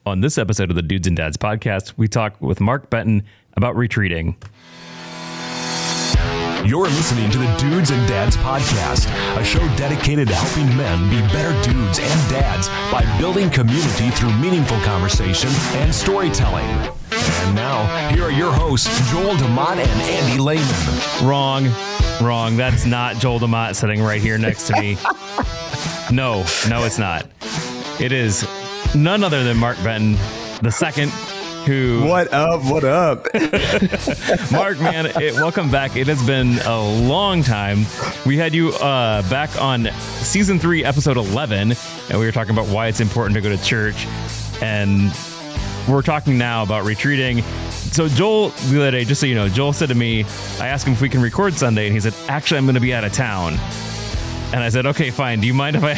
On this episode of the Dudes and Dads podcast, we talk with Mark Benton about retreating. You're listening to the Dudes and Dads podcast, a show dedicated to helping men be better dudes and dads by building community through meaningful conversation and storytelling. And now, here are your hosts, Joel DeMott and Andy Lehman. Wrong. That's not Joel DeMott sitting right here next to me. No, it's not. It is none other than Mark Benton, the second, who... What up? Mark, man, welcome back. It has been a long time. We had you back on season 3, episode 11, and we were talking about why it's important to go to church, and we're talking now about retreating. So Joel, the other day, just so you know, Joel said to me, I asked him if we can record Sunday, and he said, actually, I'm going to be out of town. And I said, okay, fine. Do you mind if I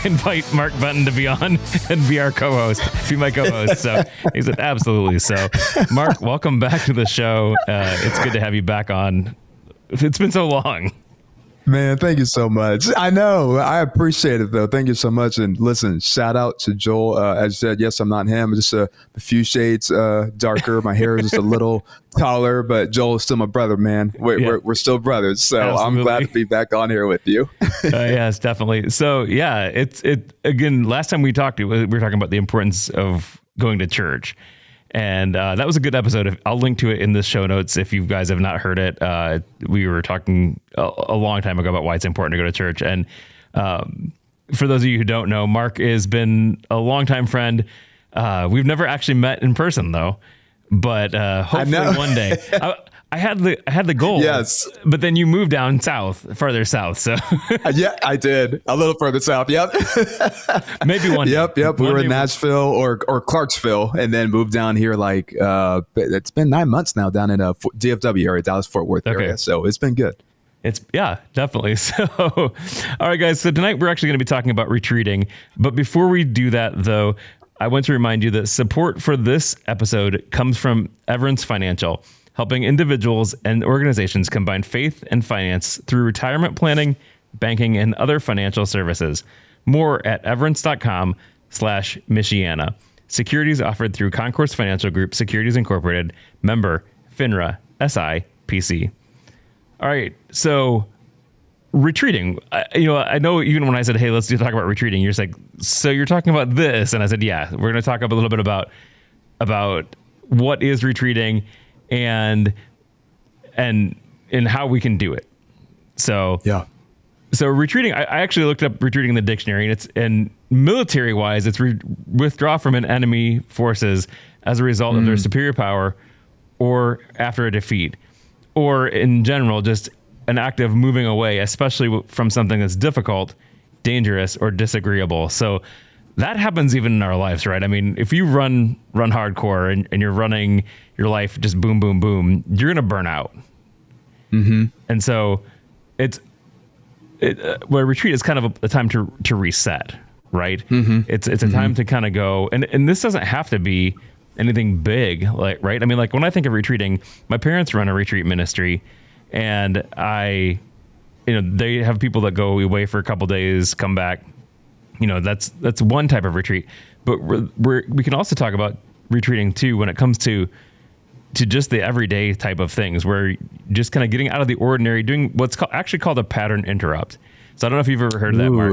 invite Mark Benton to be on and be our co-host, be my co-host? So he said, absolutely. So Mark, welcome back to the show. It's good to have you back on. It's been so long. Man, thank you so much. I know. I appreciate it, though. Thank you so much. And listen, shout out to Joel. As you said, yes, I'm not him. I'm just a few shades darker. My hair is just a little taller, but Joel is still my brother, man. We're still brothers. So absolutely. I'm glad to be back on here with you. Yes, definitely. So, yeah, it again, last time we talked, we were talking about the importance of going to church. And that was a good episode. I'll link to it in the show notes if you guys have not heard it. We were talking a long time ago about why it's important to go to church. And for those of you who don't know, Mark has been a longtime friend. We've never actually met in person, though. But hopefully one day. I had the goal. Yes. But then you moved down further south. So yeah, I did. A little further south. Yep. Maybe one day. Yep. We were in Nashville or Clarksville and then moved down here it's been 9 months now down in DFW area, Dallas Fort Worth area. So it's been good. Yeah, definitely. So, all right, guys. So tonight we're actually going to be talking about retreating. But before we do that, though, I want to remind you that support for this episode comes from Everence Financial, helping individuals and organizations combine faith and finance through retirement planning, banking, and other financial services. More at everence.com/Michiana. Securities offered through Concourse Financial Group, Securities Incorporated, member FINRA, SIPC. All right, so retreating. I know even when I said, hey, let's talk about retreating, you're just like, so you're talking about this? And I said, yeah, we're going to talk a little bit about what is retreating and how we can do it. So yeah. So retreating, I actually looked up retreating in the dictionary, and military wise, it's withdraw from an enemy forces as a result of their superior power or after a defeat, or in general, just an act of moving away, especially from something that's difficult, dangerous, or disagreeable. So that happens even in our lives, right? I mean, if you run hardcore and you're running your life just boom, boom, boom, you're going to burn out. Mm-hmm. And so retreat is kind of a time to reset, right? Mm-hmm. It's a time to kind of go, and this doesn't have to be anything big, right? I mean, like when I think of retreating, my parents run a retreat ministry, and they have people that go away for a couple days, come back. That's one type of retreat, but we can also talk about retreating too when it comes to just the everyday type of things, where just kind of getting out of the ordinary, doing what's actually called a pattern interrupt. So I don't know if you've ever heard of that, Mark.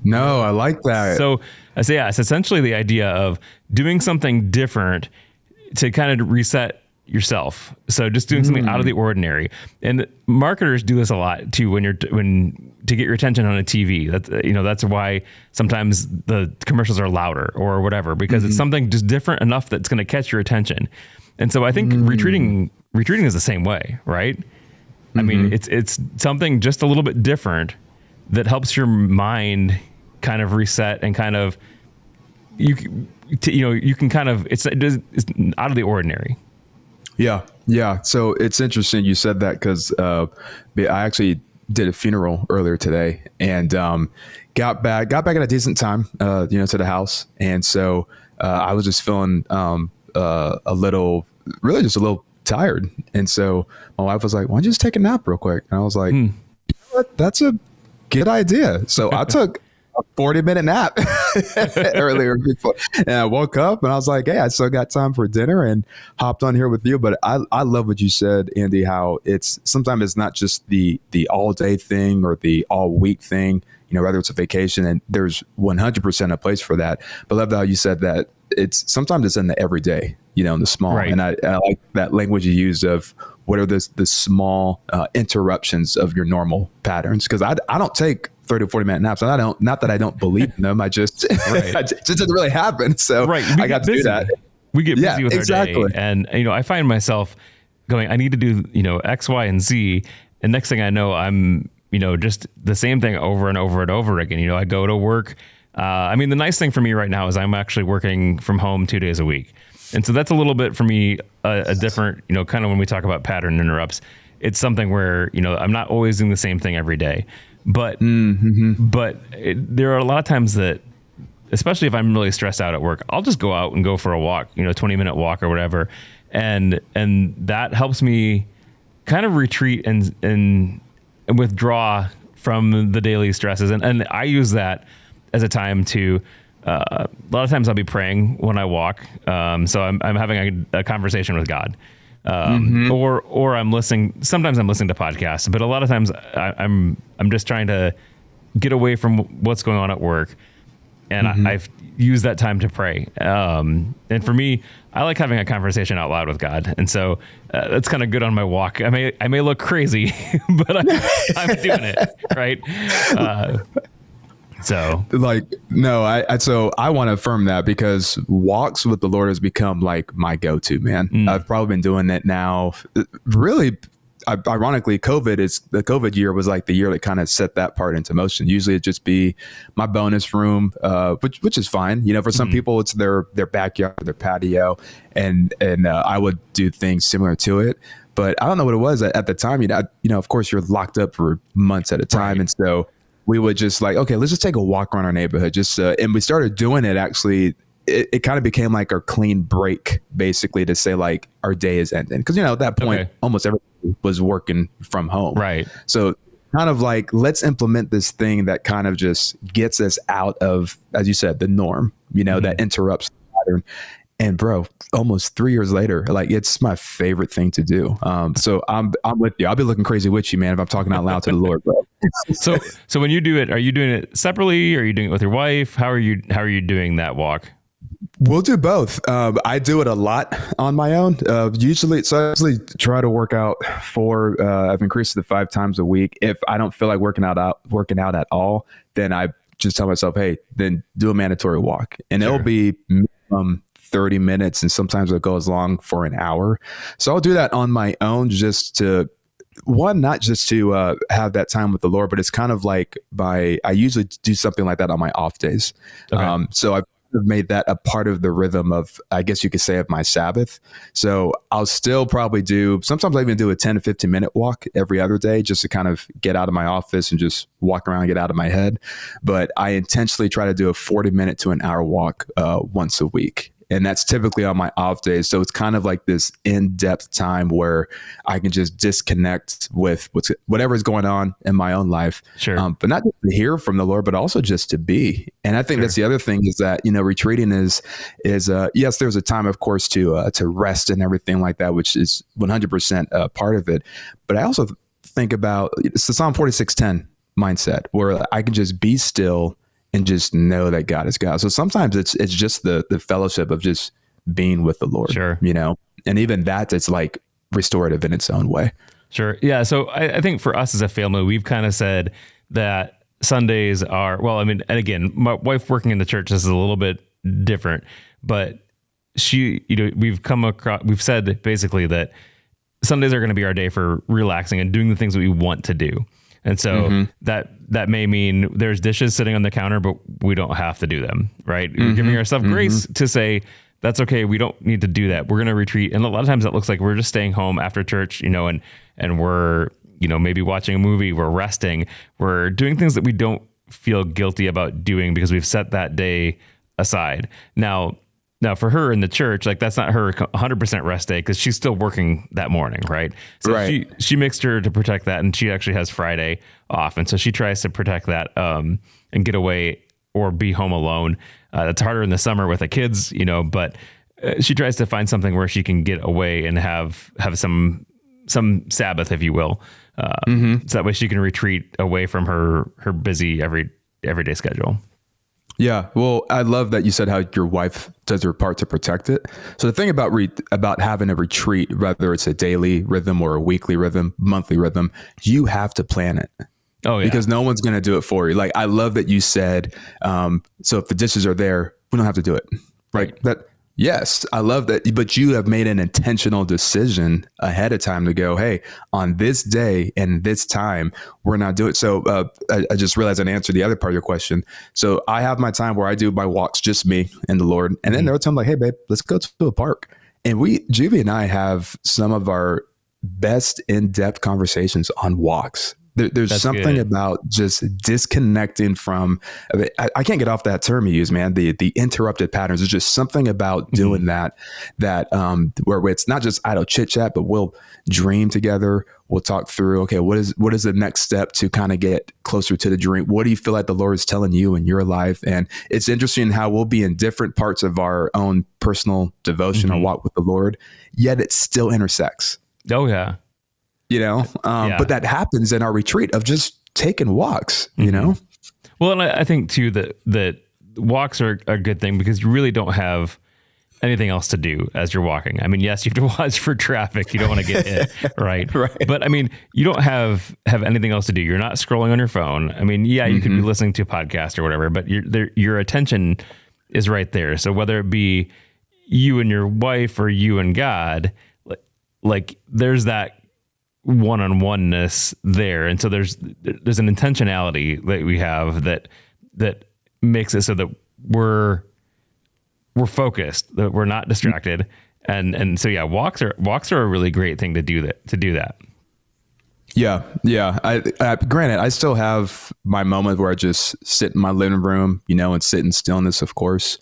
No, I like that. So it's essentially the idea of doing something different to kind of reset yourself. So just doing something out of the ordinary. And marketers do this a lot too when to get your attention on a TV. That's why sometimes the commercials are louder or whatever, because it's something just different enough that's going to catch your attention. And so I think retreating is the same way, right? I mean, it's something just a little bit different that helps your mind kind of reset and kind of you can kind of it's out of the ordinary. Yeah. So it's interesting you said that, because I actually did a funeral earlier today, and got back at a decent time, to the house, and so I was just feeling a little tired, and so my wife was like, "Why don't you just take a nap real quick?" And I was like, "You know what? That's a good idea." So I took a 40-minute nap earlier before. And I woke up and I was like, hey, I still got time for dinner and hopped on here with you. But I love what you said, Andy, how sometimes it's not just the all day thing or the all week thing, whether it's a vacation, and there's 100% a place for that. But I love how you said that sometimes it's in the everyday, in the small. Right. And I like that language you used of what are the small interruptions of your normal patterns. Because I don't take 30 or 40-minute naps. And not that I don't believe in them. I just, it just doesn't really happen. So I got to do that. We get busy with exactly. our day. And, I find myself going, I need to do, X, Y, and Z. And next thing I know, I'm, just the same thing over and over and over again. I go to work. The nice thing for me right now is I'm actually working from home 2 days a week. And so that's a little bit for me, a different, kind of when we talk about pattern interrupts, it's something where, I'm not always doing the same thing every day. But there are a lot of times that, especially if I'm really stressed out at work, I'll just go out and go for a walk, 20-minute walk or whatever. And that helps me kind of retreat and withdraw from the daily stresses. And I use that as a time to, a lot of times I'll be praying when I walk. So I'm having a conversation with God. Or I'm listening. Sometimes I'm listening to podcasts, but a lot of times I'm just trying to get away from what's going on at work, and I've used that time to pray. And for me, I like having a conversation out loud with God, and so that's kind of good on my walk. I may look crazy, but I'm doing it right. So I want to affirm that, because walks with the Lord has become like my go-to, man. I've probably been doing it now. Really, ironically, the COVID year was like the year that kind of set that part into motion. Usually it'd just be my bonus room, which is fine. For some people it's their backyard, their patio, and I would do things similar to it. But I don't know what it was at the time. Of course you're locked up for months at a time, right. And so we would just like, okay, let's just take a walk around our neighborhood. And we started doing it. Actually, it kind of became like our clean break, basically, to say like our day is ending. Because, at that point, almost everybody was working from home. Right. So kind of like, let's implement this thing that kind of just gets us out of, as you said, the norm, that interrupts the pattern. And bro, almost 3 years later, like it's my favorite thing to do. So I'm with you. I'll be looking crazy with you, man, if I'm talking out loud to the Lord, bro. So when you do it, are you doing it separately? Are you doing it with your wife? How are you doing that walk? We'll do both. I do it a lot on my own. Usually try to work out I've increased it to 5 times a week. If I don't feel like working out at all, then I just tell myself, hey, then do a mandatory walk, and It'll be 30 minutes, and sometimes it goes long for an hour. So I'll do that on my own, just to not just to have that time with the Lord, but it's kind of like I usually do something like that on my off days. Okay. So I've made that a part of the rhythm of, I guess you could say, of my Sabbath. So I'll still probably sometimes I even do a 10 to 15 minute walk every other day, just to kind of get out of my office and just walk around and get out of my head. But I intentionally try to do a 40-minute to an hour walk once a week. And that's typically on my off days. So it's kind of like this in-depth time where I can just disconnect with whatever is going on in my own life. Sure. But not just to hear from the Lord, but also just to be. And I think that's the other thing, is that, retreating is yes, there's a time, of course, to rest and everything like that, which is 100% part of it. But I also think about it's the Psalm 46:10 mindset, where I can just be still and just know that God is God. So sometimes it's just the fellowship of just being with the Lord, sure. And even that, it's like restorative in its own way. Sure. Yeah. So I think for us as a family, we've kind of said that Sundays are, and again, my wife working in the church is a little bit different, but we've said basically that Sundays are going to be our day for relaxing and doing the things that we want to do. And so that may mean there's dishes sitting on the counter, but we don't have to do them, right? We're giving ourselves grace to say, that's okay. We don't need to do that. We're going to retreat. And a lot of times that looks like we're just staying home after church, and we're, maybe watching a movie, we're resting, we're doing things that we don't feel guilty about doing because we've set that day aside. Now for her in the church, like that's not her 100% rest day, because she's still working that morning, right? So she makes sure to protect that, and she actually has Friday off, and so she tries to protect that and get away or be home alone. That's harder in the summer with the kids, but she tries to find something where she can get away and have some Sabbath, if you will. So that way she can retreat away from her busy everyday schedule. Yeah. Well, I love that you said how your wife does her part to protect it. So the thing about having a retreat, whether it's a daily rhythm or a weekly rhythm, monthly rhythm, you have to plan it. Oh, yeah. Because no one's going to do it for you. Like, I love that you said, so if the dishes are there, we don't have to do it. Right. Yes, I love that. But you have made an intentional decision ahead of time to go, hey, on this day and this time, we're not doing it. So I just realized I answered the other part of your question. So I have my time where I do my walks, just me and the Lord. And then there are times like, hey, babe, let's go to a park. And Juby and I have some of our best in-depth conversations on walks. There's That's something good. About just disconnecting from, I can't get off that term you use, man, the interrupted patterns. There's just something about doing that where it's not just idle chit chat, but we'll dream together. We'll talk through, okay, what is the next step to kind of get closer to the dream? What do you feel like the Lord is telling you in your life? And it's interesting how we'll be in different parts of our own personal devotion or walk with the Lord, yet it still intersects. Oh, yeah. But that happens in our retreat of just taking walks, Well, and I think too that walks are a good thing because you really don't have anything else to do as you're walking. I mean, yes, you have to watch for traffic. You don't want to get hit, right? Right. But I mean, you don't have anything else to do. You're not scrolling on your phone. I mean, yeah, you could be listening to a podcast or whatever, but your attention is right there. So whether it be you and your wife or you and God, like there's that one-on-oneness there. And so there's an intentionality that we have that makes it so that we're focused, that we're not distracted. And so, yeah, walks are a really great thing to do that. Yeah. Yeah. Granted, I still have my moment where I just sit in my living room, and sit in stillness, of course,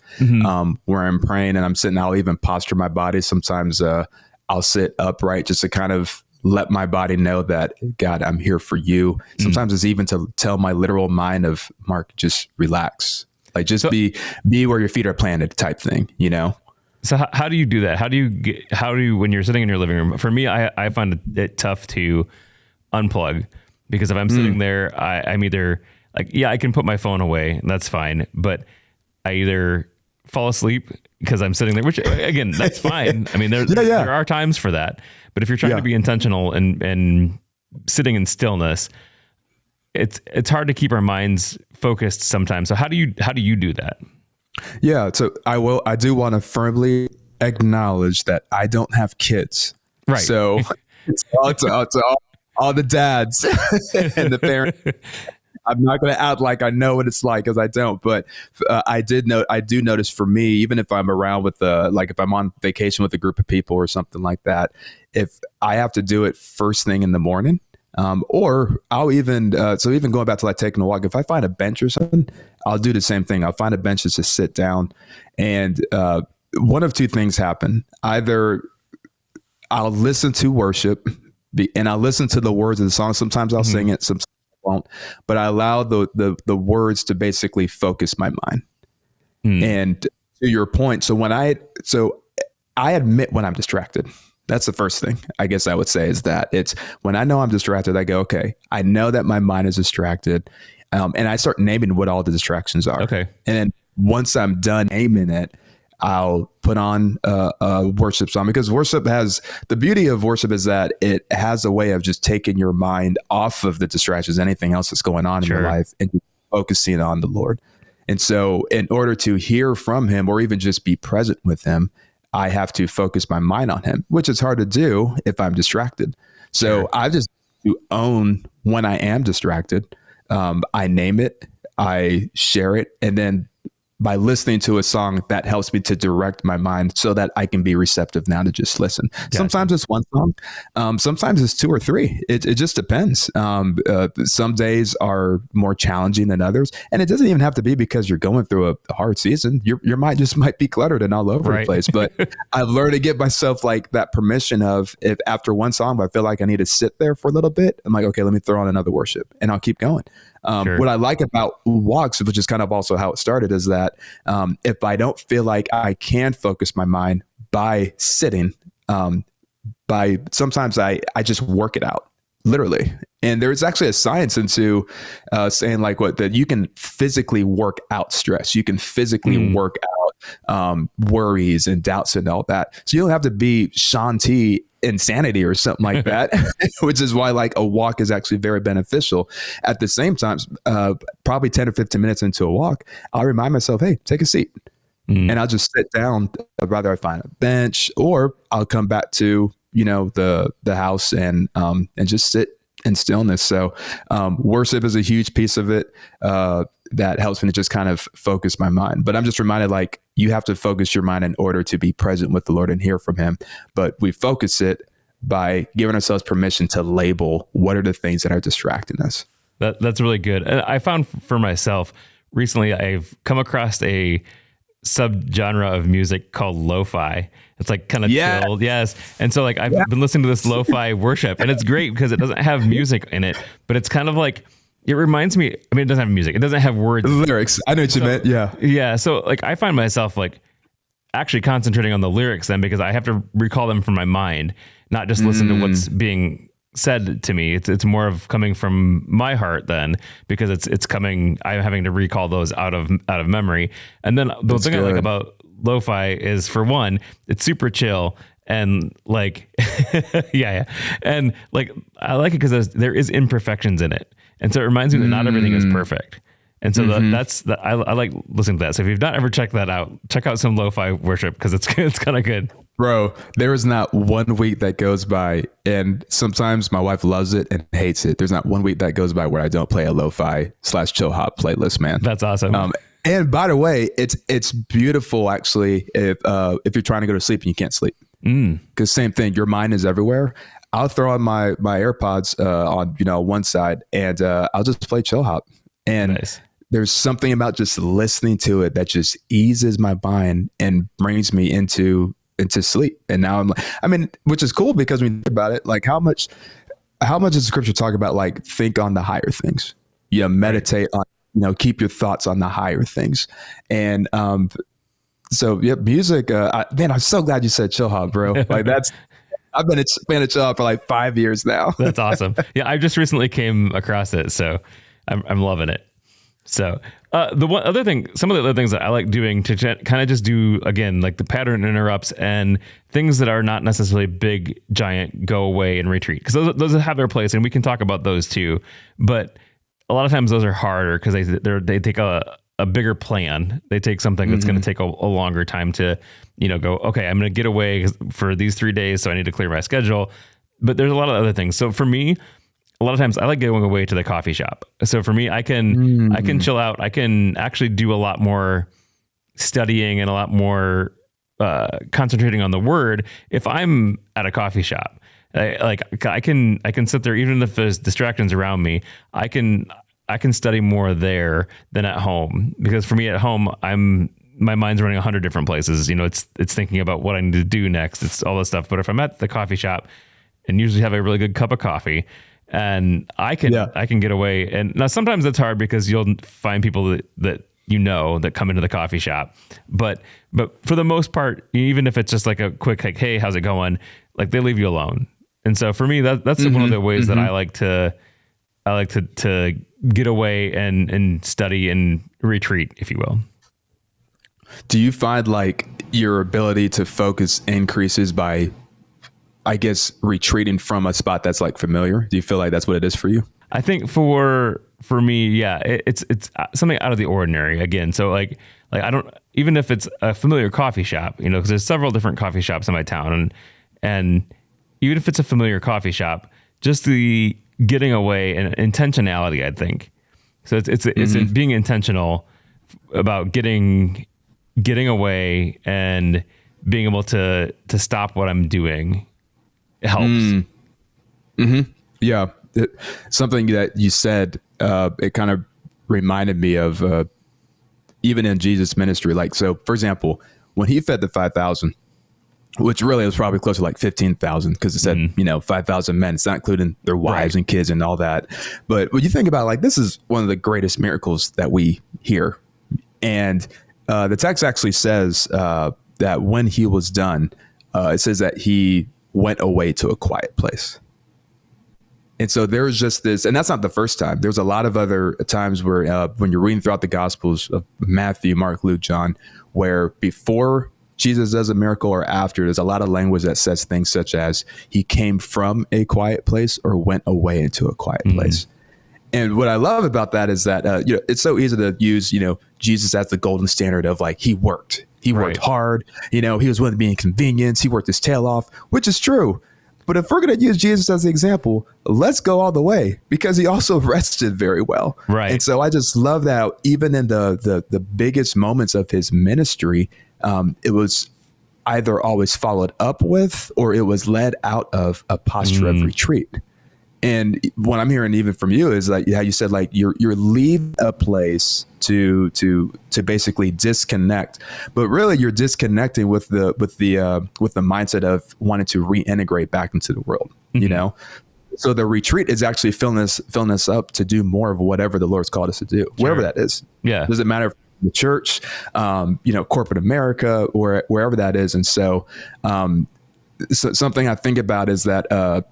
where I'm praying and I'm sitting, I'll even posture my body. Sometimes, I'll sit upright just to kind of let my body know that, God, I'm here for you. Sometimes it's even to tell my literal mind of, Mark, just relax. Like just be where your feet are planted type thing, So how do you do that? How do you, when you're sitting in your living room? For me, I find it tough to unplug because if I'm sitting there, I'm either like, yeah, I can put my phone away and that's fine. But I either fall asleep because I'm sitting there, which again, that's fine. I mean, there are times for that. But if you're trying to be intentional and sitting in stillness, it's hard to keep our minds focused sometimes. So how do you do that? Yeah. So I do want to firmly acknowledge that I don't have kids. Right. So it's all the dads and the parents. I'm not going to act like I know what it's like because I don't, but I do notice for me, even if I'm around with if I'm on vacation with a group of people or something like that, if I have to do it first thing in the morning, or I'll even going back to like taking a walk, if I find a bench or something, I'll do the same thing. I'll find a bench just to sit down, and one of two things happen. Either I'll listen to worship and I'll listen to the words of the song. Sometimes I'll sing it, sometimes won't, but I allow the words to basically focus my mind. And to your point, so I admit when I'm distracted. That's the first thing I guess I would say is that it's when I know I'm distracted, I go, okay, I know that my mind is distracted. And I start naming what all the distractions are. Okay. And then once I'm done naming it, I'll put on a worship song, because the beauty of worship is that it has a way of just taking your mind off of the distractions, anything else that's going on in your life, and focusing on the Lord. And so in order to hear from him or even just be present with him, I have to focus my mind on him, which is hard to do if I'm distracted. So I just to own when I am distracted. I name it, I share it, and then by listening to a song, that helps me to direct my mind so that I can be receptive now to just listen. Gotcha. Sometimes it's one song. Sometimes it's two or three. It just depends. Some days are more challenging than others. And it doesn't even have to be because you're going through a hard season. Your mind just might be cluttered and all over the place. But I've learned to give myself like that permission of, if after one song, I feel like I need to sit there for a little bit, I'm like, okay, let me throw on another worship and I'll keep going. Sure. What I like about walks, which is kind of also how it started, is that if I don't feel like I can focus my mind by sitting, by sometimes I just work it out literally. And there's actually a science into saying like that you can physically work out stress. You can physically work out worries and doubts and all that. So you don't have to be Shanti insanity or something like that, which is why like a walk is actually very beneficial. At the same time, probably 10 or 15 minutes into a walk, I'll remind myself, hey, take a seat. And I'll just sit down. Rather I find a bench, or I'll come back to, the house and just sit in stillness. So worship is a huge piece of it that helps me to just kind of focus my mind. But I'm just reminded, like, you have to focus your mind in order to be present with the Lord and hear from him. But we focus it by giving ourselves permission to label what are the things that are distracting us. That's really good. And I found for myself recently, I've come across a subgenre of music called lo-fi. It's like kind of chilled. Yes. And so like I've been listening to this lo-fi worship, and it's great because it doesn't have music in it, but it's kind of like, it reminds me, I mean, it doesn't have music. It doesn't have words. Lyrics. I know what you meant. Yeah. Yeah. So like I find myself like actually concentrating on the lyrics then, because I have to recall them from my mind, not just listen to what's being said to me. It's more of coming from my heart then, because it's coming, I'm having to recall those out of memory. And then the thing I like about lo-fi is, for one, it's super chill, and like yeah, and like I like it because there is imperfections in it, and so it reminds me that not everything is perfect. And so I like listening to that. So if you've not ever checked that out, check out some lo-fi worship, because it's kind of good. Bro, there is not one week that goes by, and sometimes my wife loves it and hates it. There's not one week that goes by where I don't play a lo-fi / chill hop playlist, man. That's awesome. And by the way, it's beautiful actually if you're trying to go to sleep and you can't sleep. Because same thing, your mind is everywhere. I'll throw on my AirPods on one side, and I'll just play chill hop. And nice. There's something about just listening to it that just eases my mind and brings me into sleep. And now I'm like, I mean, which is cool, because when you think about it, like how much does scripture talk about, like, think on the higher things, meditate on, keep your thoughts on the higher things. And so yeah, music, man, I'm so glad you said chill hop, bro. Like I've been a fan of chill hop for like 5 years now. That's awesome. Yeah, I just recently came across it, so I'm loving it. So some of the other things that I like doing to kind of just do, again, like the pattern interrupts and things that are not necessarily big, giant, go away and retreat, because those have their place, and we can talk about those too. But a lot of times those are harder because they take a bigger plan. They take something that's going to take a longer time to, go, okay, I'm going to get away for these 3 days, so I need to clear my schedule. But there's a lot of other things. So for me, a lot of times I like going away to the coffee shop. So for me, I can chill out. I can actually do a lot more studying and a lot more concentrating on the word if I'm at a coffee shop. I can sit there, even if there's distractions around me. I can study more there than at home, because for me at home, my mind's running 100 different places. It's thinking about what I need to do next. It's all this stuff. But if I'm at the coffee shop and usually have a really good cup of coffee, and I can get away. And now sometimes that's hard, because you'll find people that come into the coffee shop. But for the most part, even if it's just like a quick, like, hey, how's it going? Like, they leave you alone. And so for me, that's one of the ways that I like to get away and study and retreat, if you will. Do you find like your ability to focus increases by, I guess, retreating from a spot that's like familiar? Do you feel like that's what it is for you? I think for me, yeah, it's something out of the ordinary again. So like I don't, even if it's a familiar coffee shop, because there's several different coffee shops in my town, and even if it's a familiar coffee shop, just the getting away and intentionality, I think. So it's being intentional about getting away and being able to stop what I'm doing. It helps. Yeah. Something that you said, it kind of reminded me of even in Jesus' ministry. Like, so for example, when he fed the 5,000, which really was probably closer to like 15,000 because it said, 5,000 men. It's not including their wives and kids and all that. But when you think about like, this is one of the greatest miracles that we hear. And the text actually says that when he was done, it says that he went away to a quiet place. And so there was just this, and that's not the first time. There's a lot of other times where when you're reading throughout the Gospels of Matthew, Mark, Luke, John, where before Jesus does a miracle or after, there's a lot of language that says things such as he came from a quiet place or went away into a quiet place. And what I love about that is that, it's so easy to use, Jesus as the golden standard of like, he worked hard, he was willing to be inconvenienced. He worked his tail off, which is true. But if we're going to use Jesus as the example, let's go all the way because he also rested very well. Right. And so I just love that even in the biggest moments of his ministry, it was either always followed up with, or it was led out of a posture of retreat. And what I'm hearing even from you is like how you said, like you're leaving a place to basically disconnect, but really you're disconnecting with the mindset of wanting to reintegrate back into the world. So the retreat is actually filling us up to do more of whatever the Lord's called us to do, wherever that is. Yeah, doesn't matter if the church, corporate America, or wherever that is. And so, something I think about is that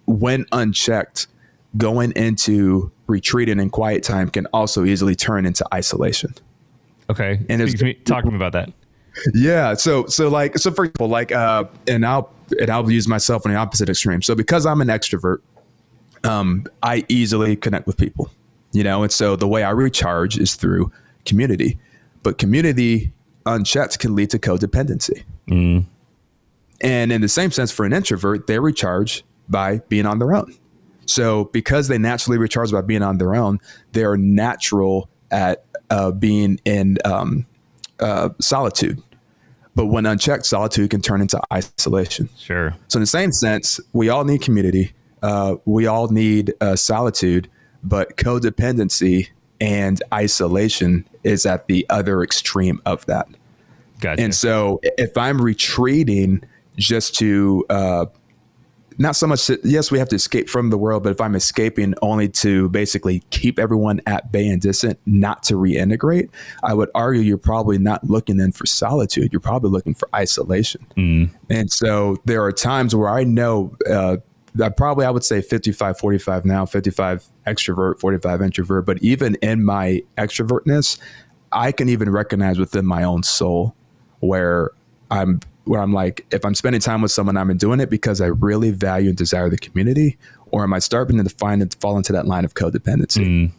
when unchecked, going into retreating and quiet time can also easily turn into isolation. Okay. And talk to me about that. Yeah. So for example, like, and I'll use myself on the opposite extreme. So because I'm an extrovert, I easily connect with people, and so the way I recharge is through community, but community unchecked can lead to codependency. And in the same sense, for an introvert, they recharge by being on their own. So because they naturally recharge by being on their own, they're natural at being in solitude. But when unchecked, solitude can turn into isolation. Sure. So in the same sense, we all need community. We all need solitude, but codependency and isolation is at the other extreme of that. Gotcha. And so if I'm retreating just to not so much, yes, we have to escape from the world, but if I'm escaping only to basically keep everyone at bay and distant, not to reintegrate, I would argue you're probably not looking then for solitude. You're probably looking for isolation. And so there are times where I know that I would say 55, 45 now, 55 extrovert, 45 introvert. But even in my extrovertness, I can even recognize within my own soul where I'm like, if I'm spending time with someone, I'm doing it because I really value and desire the community, or am I starting to fall into that line of codependency?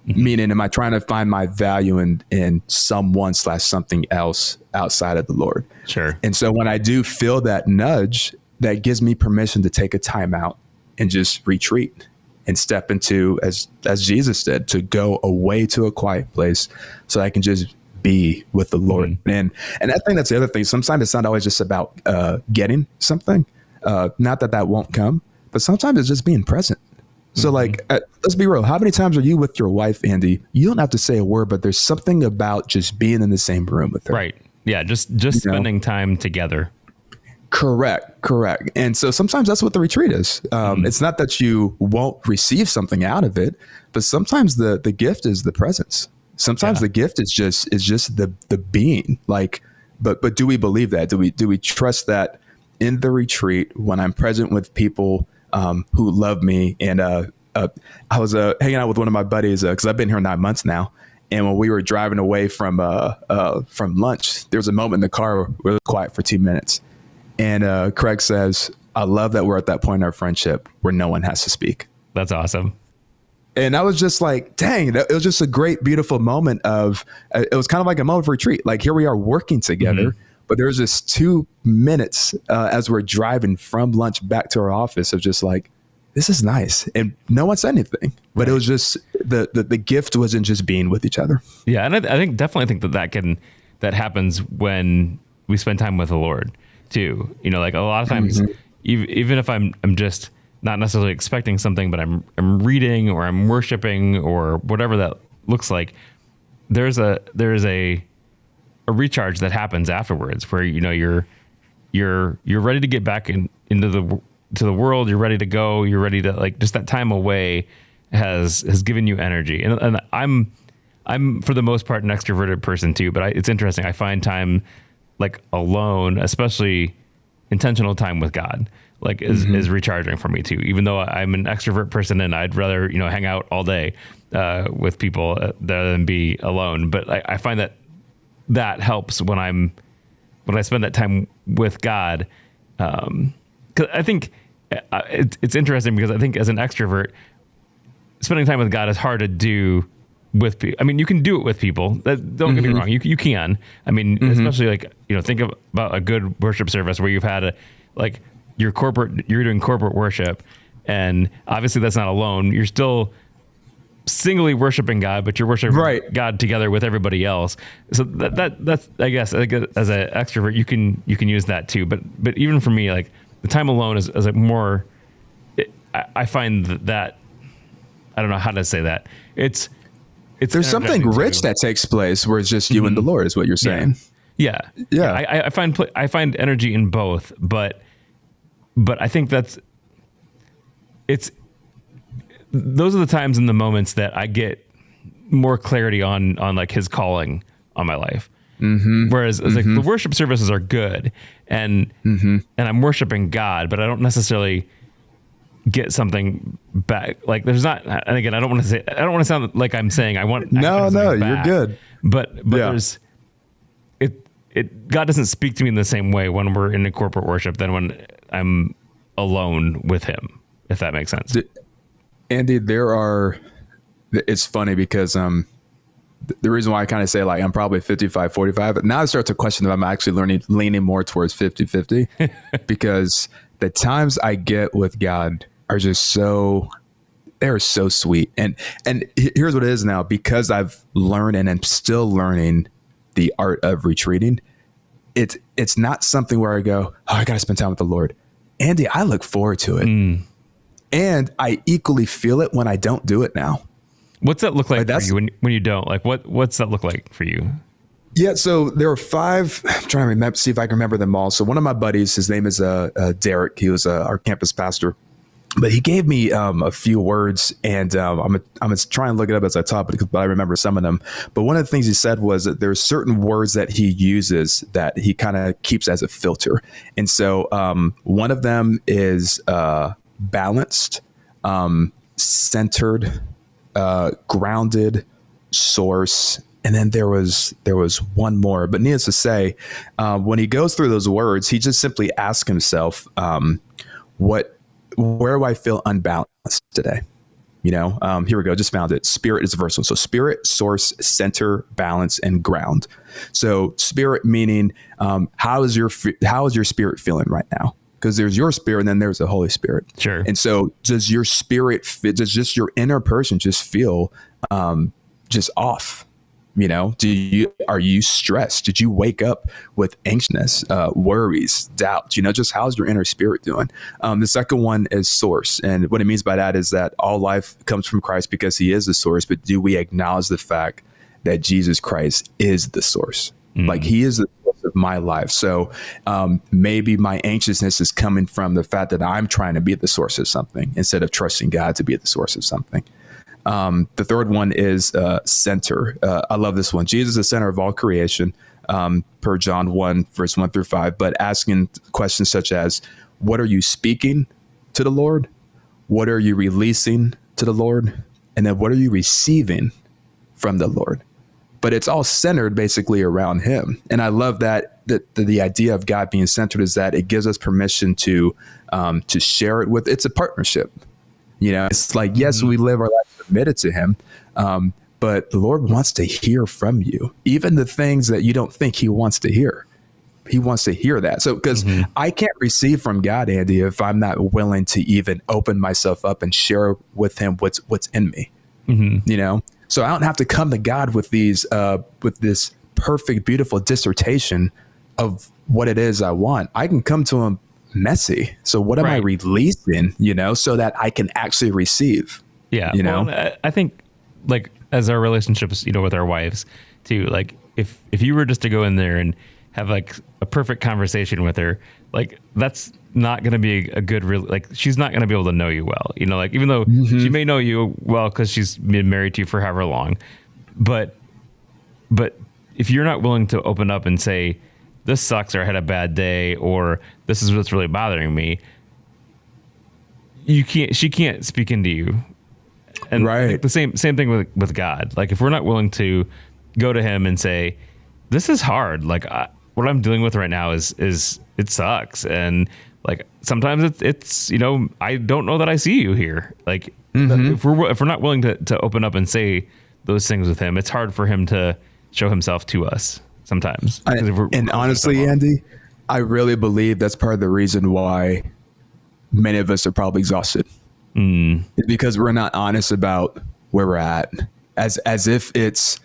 Meaning, am I trying to find my value in someone/something else outside of the Lord? Sure. And so when I do feel that nudge, that gives me permission to take a time out and just retreat and step into, as Jesus did, to go away to a quiet place so I can just be with the Lord. And I think that's the other thing. Sometimes it's not always just about getting something. Not that won't come, but sometimes it's just being present. So like, let's be real. How many times are you with your wife, Andy? You don't have to say a word, but there's something about just being in the same room with her. Right. Yeah. Just spending time together. Correct. And so sometimes that's what the retreat is. It's not that you won't receive something out of it, but sometimes the gift is the presence. Sometimes the gift is just the being. Like, but do we believe that? Do we trust that in the retreat when I'm present with people who love me? And I was hanging out with one of my buddies because I've been here 9 months now. And when we were driving away from lunch, there was a moment in the car where we were quiet for 2 minutes. And Craig says, I love that we're at that point in our friendship where no one has to speak. That's awesome. And I was just like, dang, it was just a great, beautiful moment of, it was kind of like a moment of retreat. Like here we are working together, but there's this 2 minutes as we're driving from lunch back to our office of just like, this is nice. And no one said anything, but it was just, the gift wasn't just being with each other. Yeah. And I definitely think that happens when we spend time with the Lord too. Like a lot of times, even if I'm just not necessarily expecting something, but I'm reading or I'm worshiping or whatever that looks like, there is a recharge that happens afterwards where, you're you're ready to get back into the world. You're ready to go. You're ready to, like, just that time away has given you energy. And I'm for the most part an extroverted person too, but it's interesting. I find time like alone, especially intentional time with God, like is recharging for me too. Even though I'm an extrovert person and I'd rather, hang out all day with people rather than be alone. But I find that helps when I spend that time with God. 'Cause I think it's interesting because I think as an extrovert, spending time with God is hard to do with people. I mean, you can do it with people. Don't get me wrong. You can. I mean, especially like, think about a good worship service where you've had you're doing corporate worship, and obviously that's not alone. You're still singly worshiping God, but you're worshiping God together with everybody else. So that's I guess as an extrovert, you can use that too. But even for me, like the time alone is a more. I find that I don't know how to say that. There's something rich that takes place where it's just you and the Lord, is what you're saying. Yeah. I find energy in both, but I think those are the times and the moments that I get more clarity on like his calling on my life. Whereas like the worship services are good and I'm worshiping God, but I don't necessarily get something back. Like there's not, and again, I don't want to sound like I'm saying I want. No, you're good. But there's God doesn't speak to me in the same way when we're in a corporate worship than when I'm alone with him, if that makes sense. Andy, it's funny because the reason why I kind of say like I'm probably 55-45, but now I start to question if I'm actually leaning more towards 50-50 because the times I get with God are just they're so sweet. And here's what it is now, because I've learned and I'm still learning the art of retreating. It's not something where I go, oh, I got to spend time with the Lord. Andy, I look forward to it. And I equally feel it when I don't do it now. What's that look like for you when you don't? Like what's that look like for you? Yeah, so there were 5. I'm trying to remember, see if I can remember them all. So one of my buddies, his name is Derek. He was our campus pastor, but he gave me a few words, and I'm gonna try and look it up as I talk, but I remember some of them. But one of the things he said was that there's certain words that he uses that he kind of keeps as a filter, and so one of them is balanced, centered, grounded, source. And then there was one more, but needless to say, when he goes through those words, he just simply asks himself, where do I feel unbalanced today? Here we go. Just found it. Spirit is versatile. So spirit, source, center, balance, and ground. So spirit meaning, how is your spirit feeling right now? Because there's your spirit and then there's the Holy Spirit. Sure. And so does your spirit fit? Does just your inner person just feel just off? Are you stressed? Did you wake up with anxiousness, worries, doubts? Just how's your inner spirit doing? The second one is source. And what it means by that is that all life comes from Christ because he is the source. But do we acknowledge the fact that Jesus Christ is the source? Like he is the source of my life. So maybe my anxiousness is coming from the fact that I'm trying to be at the source of something instead of trusting God to be at the source of something. The third one is center. I love this one. Jesus is the center of all creation, per John 1, verse 1 through 5, but asking questions such as, what are you speaking to the Lord? What are you releasing to the Lord? And then what are you receiving from the Lord? But it's all centered basically around him. And I love that the idea of God being centered is that it gives us permission to share it with, it's a partnership. It's like, yes, we live our life submitted to him, but the Lord wants to hear from you, even the things that you don't think he wants to hear. He wants to hear that. So, because I can't receive from God, Andy, if I'm not willing to even open myself up and share with him what's in me, So I don't have to come to God with this perfect, beautiful dissertation of what it is I want. I can come to him messy. So what am I releasing, so that I can actually receive? Yeah. Well, I think like as our relationships, with our wives too, like if you were just to go in there and have like a perfect conversation with her, like that's not going to be a good, like she's not going to be able to know you well, you know, like even though she may know you well because she's been married to you for however long, but if you're not willing to open up and say, this sucks, or I had a bad day, or this is what's really bothering me, she can't speak into you. And I think the same thing with God. Like if we're not willing to go to him and say, this is hard, like what I'm dealing with right now is it sucks, and like sometimes it's you know, I don't know that I see you here. Like if we're not willing to open up and say those things with him, it's hard for him to show himself to us sometimes. And honestly, Andy, I really believe that's part of the reason why many of us are probably exhausted. It's because we're not honest about where we're at, as if it's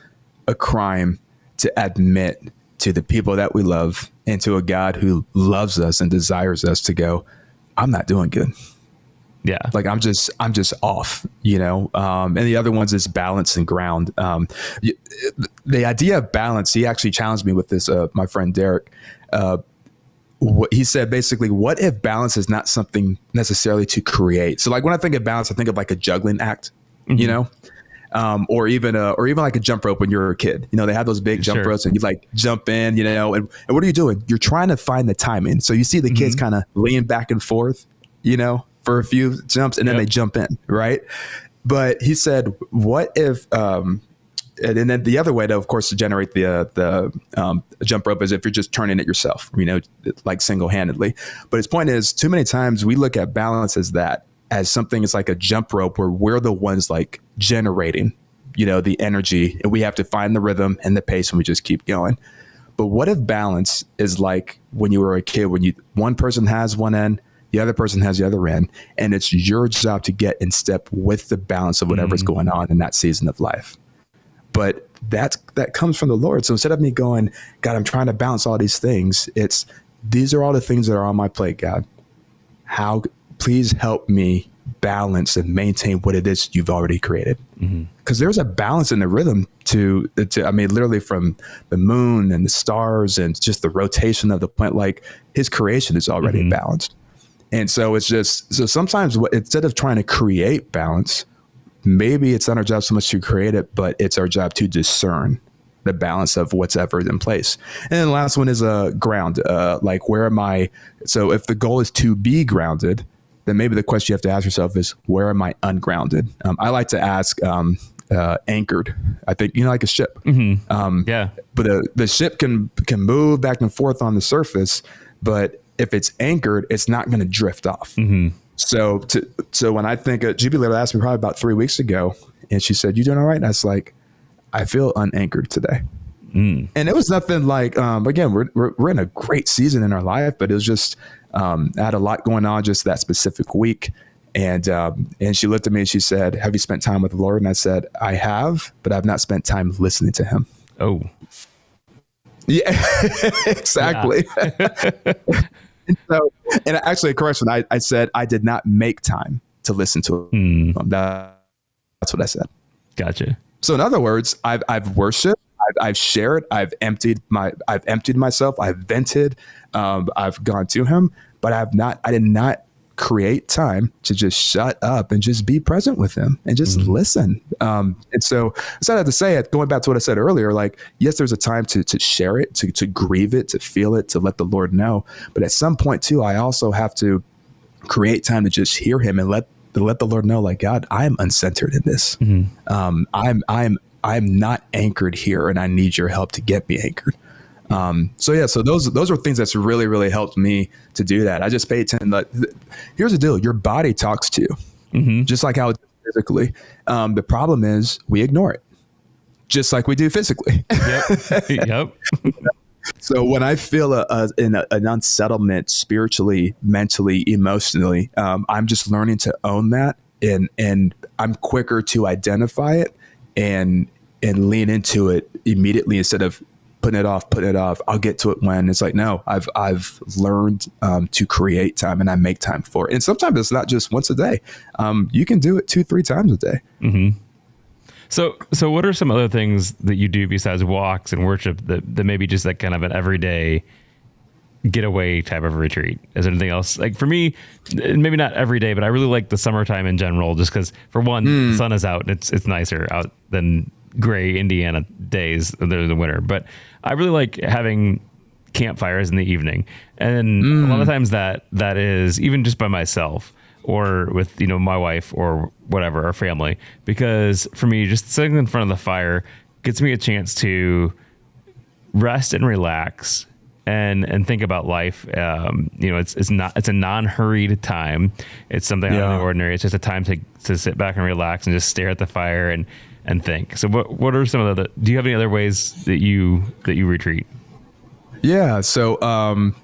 a crime to admit to the people that we love and to a God who loves us and desires us to go, I'm not doing good. Yeah. Like I'm just off, you know? And the other ones is balance and ground. The idea of balance, he actually challenged me with this, my friend Derek. He said basically, what if balance is not something necessarily to create? So like when I think of balance, I think of like a juggling act, you know? Or even like a jump rope when you're a kid. You know, they have those big jump ropes and you like jump in, you know, and what are you doing? You're trying to find the timing. So you see the kids kind of lean back and forth, you know, for a few jumps, and then they jump in, right? But he said, what if, and then the other way to, of course, to generate the jump rope is if you're just turning it yourself, you know, like single-handedly. But his point is, too many times we look at balance as something is like a jump rope where we're the ones like generating, you know, the energy, and we have to find the rhythm and the pace, and we just keep going. But what if balance is like when you were a kid, when one person has one end, the other person has the other end, and it's your job to get in step with the balance of whatever's going on in that season of life. But that comes from the Lord. So instead of me going, God, I'm trying to balance all these things, these are all the things that are on my plate, God. Please help me balance and maintain what it is you've already created. Because there's a balance in the rhythm to, I mean, literally from the moon and the stars and just the rotation of the planet, like his creation is already balanced. And so it's just, so sometimes instead of trying to create balance, maybe it's not our job so much to create it, but it's our job to discern the balance of what's ever in place. And then the last one is ground. Like, where am I? So if the goal is to be grounded, then maybe the question you have to ask yourself is, where am I ungrounded? I like to ask anchored. I think, you know, like a ship. Yeah. But the ship can move back and forth on the surface, but if it's anchored, it's not going to drift off. So when I think Jubilee asked me probably about 3 weeks ago, and she said, "You doing all right?" And I was like, "I feel unanchored today." And it was nothing like, again, we're in a great season in our life, but it was just, I had a lot going on just that specific week. And she looked at me and she said, "Have you spent time with the Lord?" And I said, "I have, but I've not spent time listening to him." Oh, yeah, exactly. And actually, a correction, I said I did not make time to listen to him. That's what I said. Gotcha. So in other words, I've worshiped, I've shared, I've emptied myself, I've vented, I've gone to him, but I did not create time to just shut up and just be present with him and just listen. And so I have to say it, going back to what I said earlier, like, yes, there's a time to share it, to grieve it, to feel it, to let the Lord know. But at some point too, I also have to create time to just hear him and let the Lord know, like, God, I'm uncentered in this. I'm not anchored here, and I need your help to get me anchored. So those are things that's really, really helped me to do that. I just pay attention. Here's the deal. Your body talks to you, just like how it does physically. The problem is we ignore it, just like we do physically. Yep. So when I feel an unsettlement spiritually, mentally, emotionally, I'm just learning to own that, and I'm quicker to identify it and lean into it immediately instead of putting it off. I'll get to it when. It's like, no, I've learned to create time, and I make time for it. And sometimes it's not just once a day. You can do it 2-3 times a day. So what are some other things that you do besides walks and worship that maybe just like kind of an everyday getaway type of retreat? Is there anything else? Like for me, maybe not every day, but I really like the summertime in general, just because for one, the sun is out and it's nicer out than gray Indiana days during the winter. But I really like having campfires in the evening. And a lot of times that is even just by myself or with, my wife or whatever, our family, because for me, just sitting in front of the fire gets me a chance to rest and relax and think about life. It's a non-hurried time. It's something out of the ordinary. It's just a time to sit back and relax and just stare at the fire and think. So what are some of do you have any other ways that you retreat? Yeah. So on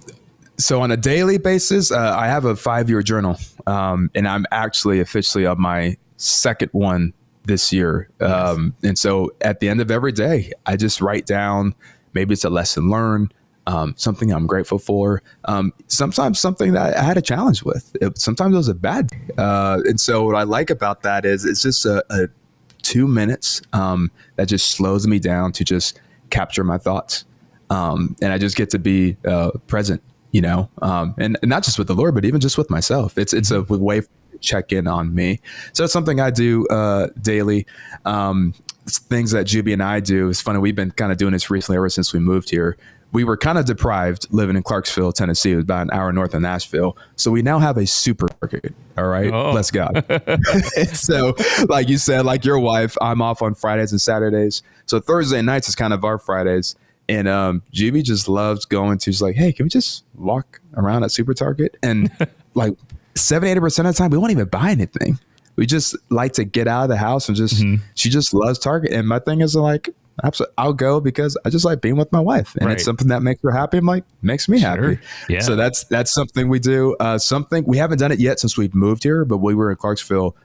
a daily basis, I have a 5-year journal, and I'm actually officially on my second one this year. And so at the end of every day, I just write down, maybe it's a lesson learned, something I'm grateful for. Sometimes something that I had a challenge with. Sometimes it was a bad day. And so what I like about that is it's just a 2 minutes that just slows me down to just capture my thoughts. And I just get to be present, and not just with the Lord, but even just with myself. It's a way to check in on me. So it's something I do daily. Things that Juby and I do. It's funny. We've been kind of doing this recently ever since we moved here. We were kind of deprived living in Clarksville, Tennessee. It was about an hour north of Nashville. So we now have a supermarket. All right. Oh. Bless God. So like you said, like your wife, I'm off on Fridays and Saturdays. So Thursday nights is kind of our Fridays. And Juby just loves going to, she's like, hey, can we just walk around at Super Target? And like 70-80% of the time, we won't even buy anything. We just like to get out of the house and just, she just loves Target. And my thing is like, absolutely, I'll go because I just like being with my wife. And it's something that makes her happy. I'm like, makes me happy. Yeah. So that's something we do. Something, we haven't done it yet since we've moved here, but we were in Clarksville.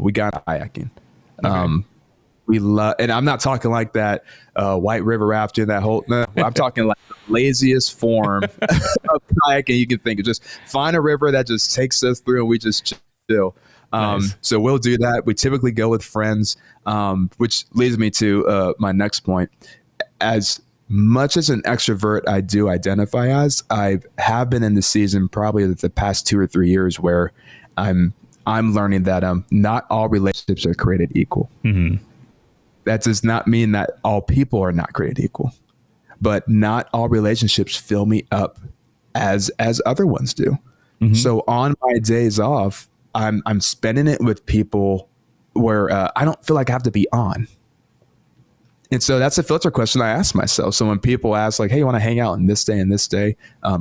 We got kayaking. Okay. We love, and I'm not talking like that White River rafting, that whole, no, I'm talking like the laziest form of kayaking you can think of. Just find a river that just takes us through and we just chill. Nice. So we'll do that. We typically go with friends, which leads me to my next point. As much as an extrovert I do identify as, I have been in the season probably the past 2 or 3 years where I'm learning that not all relationships are created equal. Mm-hmm. That does not mean that all people are not created equal, but not all relationships fill me up as other ones do. Mm-hmm. So on my days off, I'm spending it with people where I don't feel like I have to be on. And so that's a filter question I ask myself. So when people ask like, hey, you want to hang out on this day and this day,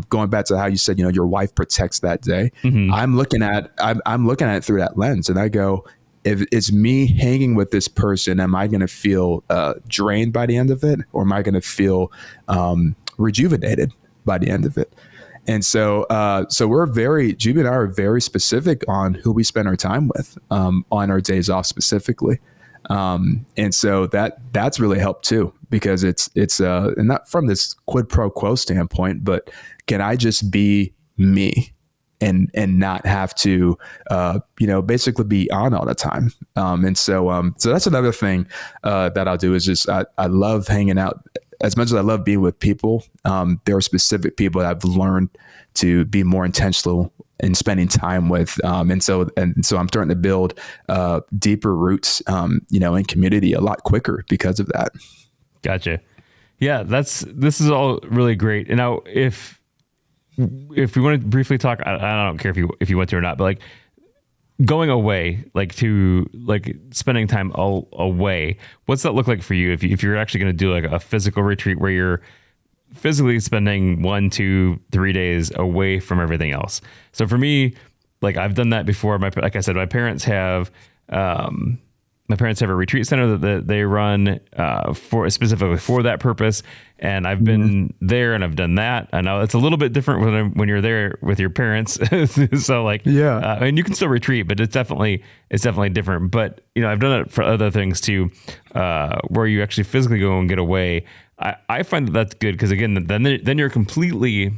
going back to how you said, your wife protects that day. Mm-hmm. I'm looking at it through that lens, and I go, if it's me hanging with this person, am I going to feel drained by the end of it, or am I going to feel rejuvenated by the end of it? And so Juby and I are very specific on who we spend our time with on our days off specifically. And so that's really helped too, because it's and not from this quid pro quo standpoint, but can I just be me and not have to, basically be on all the time. And so that's another thing that I'll do is just, I love hanging out. As much as I love being with people, there are specific people that I've learned to be more intentional in spending time with. And so I'm starting to build deeper roots, in community a lot quicker because of that. Gotcha. Yeah, this is all really great. And now if we want to briefly talk, I don't care if you went to or not, but like going away, like to like spending time away, what's that look like for you? If you're actually going to do like a physical retreat where you're physically spending 1, 2, 3 days away from everything else. So for me, like I've done that before. Like I said, my parents have a retreat center that they run for specifically for that purpose. And I've been there and I've done that. I know it's a little bit different when you're there with your parents. So like, and you can still retreat, but it's definitely different. But I've done it for other things too, where you actually physically go and get away. I find that's good because again, then you're completely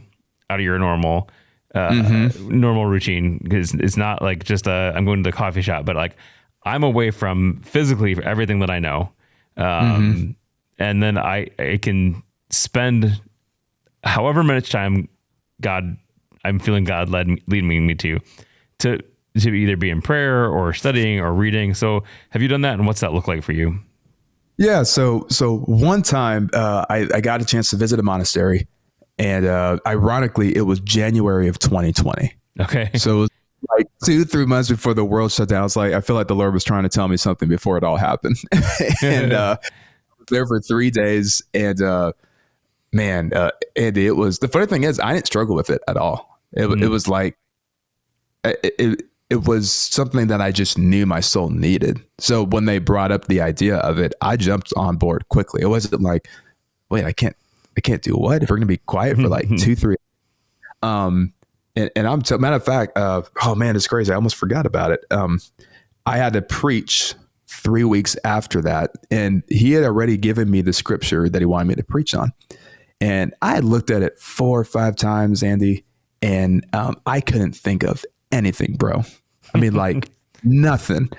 out of your normal routine, because it's not like just I'm going to the coffee shop, but like I'm away from physically everything that I know. And then I can spend however much time I'm feeling God leading me to either be in prayer or studying or reading. So have you done that? And what's that look like for you? Yeah. So one time I got a chance to visit a monastery, and ironically, it was January of 2020. Okay. So it was like 2-3 months before the world shut down. It's like, I feel like the Lord was trying to tell me something before it all happened. And I was there for 3 days, and man, Andy, it was, the funny thing is I didn't struggle with it at all. It was like, it was something that I just knew my soul needed. So when they brought up the idea of it, I jumped on board quickly. It wasn't like, wait, I can't do what? If we're going to be quiet for like 2-3. And I'm matter of fact, oh man, it's crazy. I almost forgot about it. I had to preach 3 weeks after that, and he had already given me the scripture that he wanted me to preach on. And I had looked at it 4 or 5 times, Andy, and I couldn't think of anything, bro. I mean, like nothing.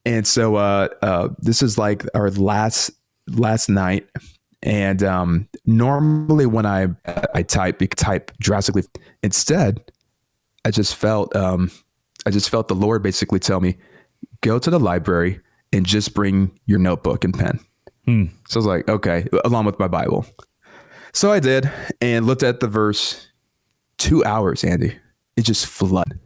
And so this is like our last night. And normally when I type drastically, instead, I just felt the Lord basically tell me, go to the library and just bring your notebook and pen. So I was like, okay, along with my Bible. So I did, and looked at the verse. 2 hours, Andy. It just flooded.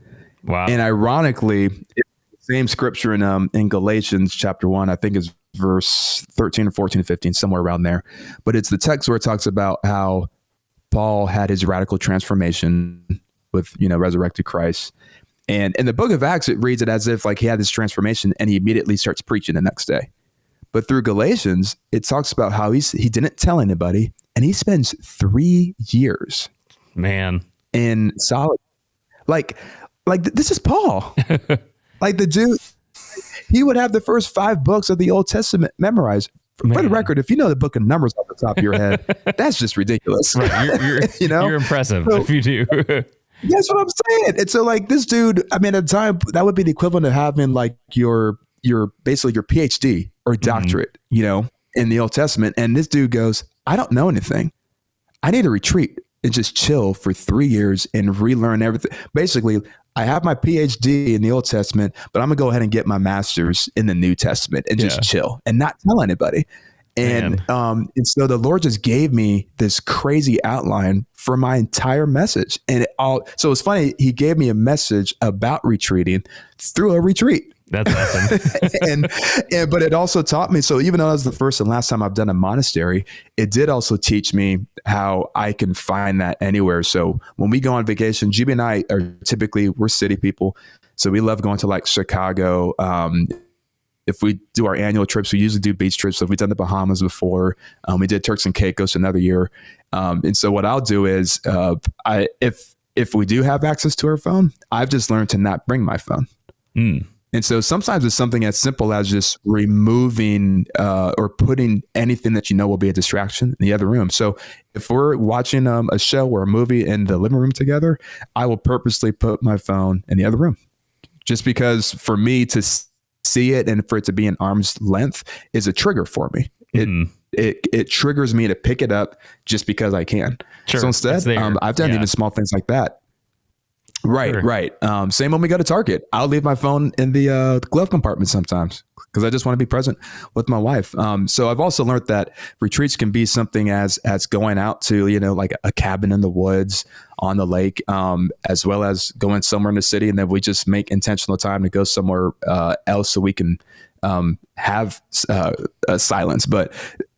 Wow. And ironically, it's the same scripture in Galatians chapter 1, I think is verse 13 or 14 or 15, somewhere around there. But it's the text where it talks about how Paul had his radical transformation with, resurrected Christ. And in the book of Acts, it reads it as if like he had this transformation and he immediately starts preaching the next day. But through Galatians, it talks about how he didn't tell anybody, and he spends 3 years, man, in solid. Like this is Paul. Like the dude, he would have the first 5 books of the Old Testament memorized. For the record, if you know the book of Numbers off the top of your head, that's just ridiculous. Right. You're impressive if you do. That's what I'm saying. And so like this dude, I mean, at the time, that would be the equivalent of having like your basically your PhD or doctorate, in the Old Testament. And this dude goes, I don't know anything. I need a retreat and just chill for 3 years and relearn everything. Basically, I have my PhD in the Old Testament, but I'm gonna go ahead and get my master's in the New Testament and just chill and not tell anybody. And so the Lord just gave me this crazy outline for my entire message. And so it's funny, he gave me a message about retreating through a retreat. That's awesome. But it also taught me, so even though that was the first and last time I've done a monastery, it did also teach me how I can find that anywhere. So when we go on vacation, GB and I we're city people. So we love going to like Chicago. If we do our annual trips, we usually do beach trips. So we've done the Bahamas before. We did Turks and Caicos another year. And so what I'll do is if we do have access to our phone, I've just learned to not bring my phone. And so sometimes it's something as simple as just removing or putting anything that will be a distraction in the other room. So if we're watching a show or a movie in the living room together, I will purposely put my phone in the other room, just because for me to see it and for it to be an arm's length is a trigger for me. It triggers me to pick it up just because I can. Sure, so instead, I've done even small things like that. Right, sure. Right. Same when we go to Target. I'll leave my phone in the glove compartment sometimes because I just want to be present with my wife. So I've also learned that retreats can be something as going out to, like a cabin in the woods on the lake, as well as going somewhere in the city. And then we just make intentional time to go somewhere else so we can have silence. But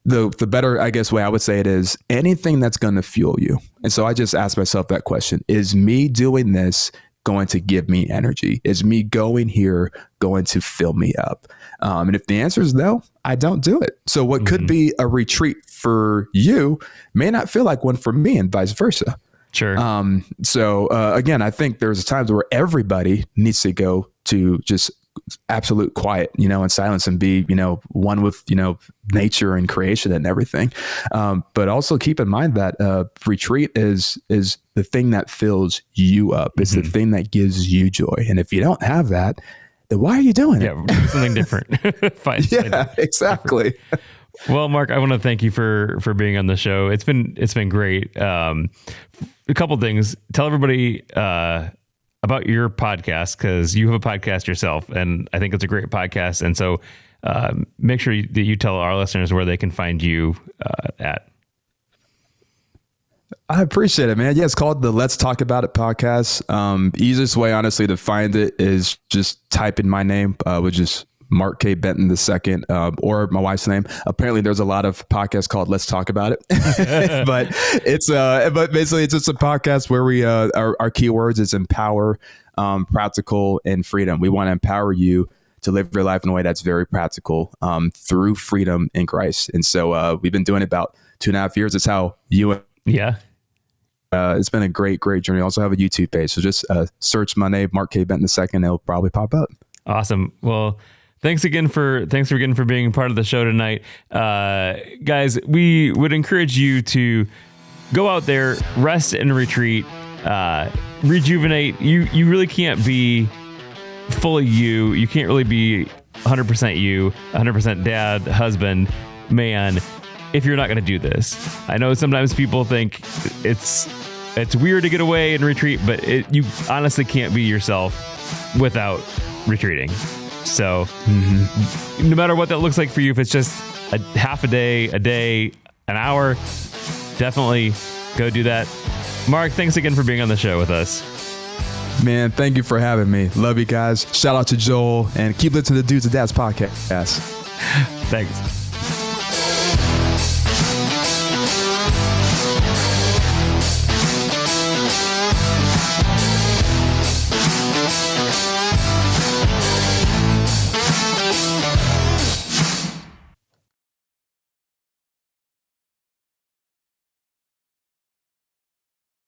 the better, I guess, way I would say it is anything that's going to fuel you. And so I just ask myself that question: is me doing this going to give me energy? Is me going here going to fill me up? And if the answer is no, I don't do it. So what could be a retreat for you may not feel like one for me, and vice versa. Sure. So again, I think there's times where everybody needs to go to just absolute quiet, and silence, and be, one with, nature and creation and everything. But also keep in mind that retreat is the thing that fills you up. It's the thing that gives you joy. And if you don't have that, then why are you doing it? Yeah, do something different. Yeah, exactly. Different. Well, Mark, I want to thank you for being on the show. It's been great. A couple things. Tell everybody about your podcast, because you have a podcast yourself, and I think it's a great podcast. And so make sure that you tell our listeners where they can find you at. I appreciate it, man. Yeah, it's called the Let's Talk About It podcast. Easiest way, honestly, to find it is just type in my name, which is Mark K. Benton II, or my wife's name. Apparently, there's a lot of podcasts called Let's Talk About It, but but basically it's just a podcast where we our keywords is empower, practical, and freedom. We want to empower you to live your life in a way that's very practical, through freedom in Christ. And so we've been doing it about 2.5 years. It's how you. Yeah. It's been a great journey. I also have a YouTube page. So just search my name, Mark K. Benton II. It'll probably pop up. Awesome. Well, thanks again for being part of the show tonight. Guys, we would encourage you to go out there, rest and retreat, rejuvenate. You really can't be fully you. You can't really be 100% you, 100% dad, husband, man, if you're not going to do this. I know sometimes people think it's weird to get away and retreat, but you honestly can't be yourself without retreating. So no matter what that looks like for you, if it's just a half a day, an hour, definitely go do that. Mark, thanks again for being on the show with us. Man, thank you for having me. Love you guys. Shout out to Joel, and keep listening to the Dudes and Dads podcast. Thanks.